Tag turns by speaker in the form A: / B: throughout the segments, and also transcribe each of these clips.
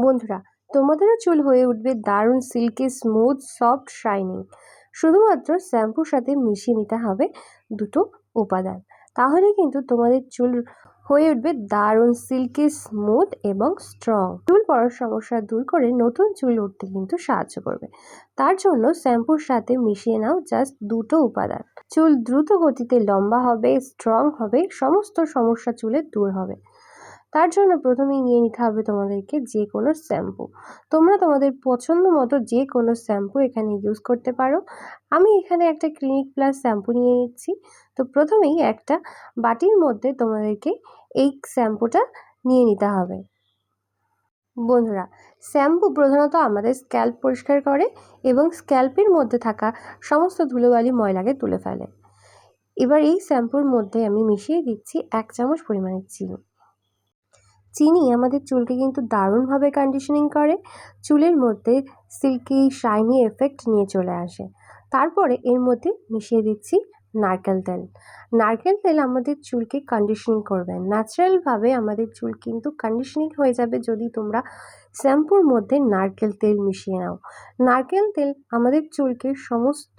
A: বন্ধুরা, তোমাদেরও চুল হয়ে উঠবে দারুণ সিল্কি স্মুথ সফট শাইনিং। শুধুমাত্র শ্যাম্পুর সাথে মিশিয়ে নিতে হবে দুটো উপাদান। তাহলে কিন্তু তোমাদের চুল হয়ে উঠবে দারুণ সিল্কি স্মুথ এবং স্ট্রং। চুল পড়ার সমস্যা দূর করে নতুন চুল উঠতে কিন্তু সাহায্য করবে। তার জন্য শ্যাম্পুর সাথে মিশিয়ে নাও জাস্ট দুটো উপাদান। চুল দ্রুত গতিতে লম্বা হবে, স্ট্রং হবে, সমস্ত সমস্যা চুলের দূর হবে। তার জন্য প্রথমেই নিয়ে নিতে হবে তোমাদেরকে যে কোনো শ্যাম্পু। তোমরা তোমাদের পছন্দ মতো যে কোনো শ্যাম্পু এখানে ইউজ করতে পারো। আমি এখানে একটা ক্লিনিক প্লাস শ্যাম্পু নিয়ে নিচ্ছি। তো প্রথমেই একটা বাটির মধ্যে তোমাদেরকে এই শ্যাম্পুটা নিয়ে নিতে হবে। বন্ধুরা, শ্যাম্পু প্রধানত আমাদের স্ক্যাল্প পরিষ্কার করে এবং স্ক্যাল্পের মধ্যে থাকা সমস্ত ধুলোবালি ময়লাকে তুলে ফেলে। এবার এই শ্যাম্পুর মধ্যে আমি মিশিয়ে দিচ্ছি 1 চামচ পরিমাণে চিনি। চিনি আমাদের চুলকে কিন্তু দারুণভাবে কন্ডিশনিং করে, চুলের মধ্যে সিল্কি শাইনি এফেক্ট নিয়ে চলে আসে। তারপরে এর মধ্যে মিশিয়ে দিচ্ছি নারকেল তেল। নারকেল তেল আমাদের চুলকে কন্ডিশনিং করবে। ন্যাচারালভাবে আমাদের চুল কিন্তু কন্ডিশনিং হয়ে যাবে যদি তোমরা শ্যাম্পুর মধ্যে নারকেল তেল মিশিয়ে নাও। নারকেল তেল আমাদের চুলকে সমস্ত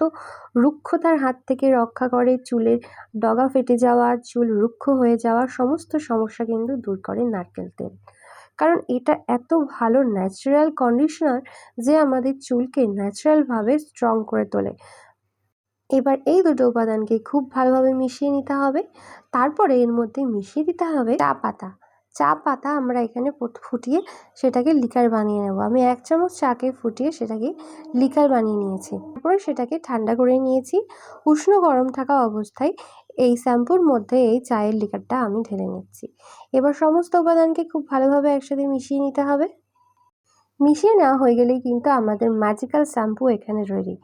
A: রুক্ষতার হাত থেকে রক্ষা করে, চুলের ডগা ফেটে যাওয়া, চুল রুক্ষ হয়ে যাওয়া সমস্ত সমস্যা কিন্তু দূর করে নারকেল তেল। কারণ এটা এত ভালো ন্যাচারাল কন্ডিশনার যে আমাদের চুলকে ন্যাচারালভাবে স্ট্রং করে তোলে। এবার এই দুটো উপাদানকে খুব ভালোভাবে মিশিয়ে নিতে হবে। তারপরে এর মধ্যে মিশিয়ে দিতে হবে চা পাতা। চা পাতা আমরা এখানে ফুটিয়ে সেটাকে লিকার বানিয়ে নেব। আমি 1 চামচ চাকে ফুটিয়ে সেটাকে লিকার বানিয়ে নিয়েছি। তারপরে সেটাকে ঠান্ডা করে নিয়েছি। উষ্ণ গরম থাকা অবস্থায় এই শ্যাম্পুর মধ্যে এই চায়ের লিকারটা আমি ঢেলে নিচ্ছি। এবার সমস্ত উপাদানকে খুব ভালোভাবে একসাথে মিশিয়ে নিতে হবে। মিশিয়ে নেওয়া হয়ে গেলেই কিন্তু আমাদের ম্যাজিক্যাল শ্যাম্পু এখানে রেডি।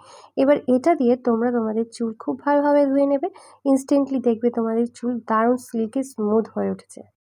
A: এবার এটা দিয়ে তোমরা তোমাদের চুল খুব ভালোভাবে ধুয়ে নেবে। ইনস্ট্যান্টলি দেখবে তোমাদের চুল দারুণ সিল্কি স্মুথ হয়ে উঠেছে।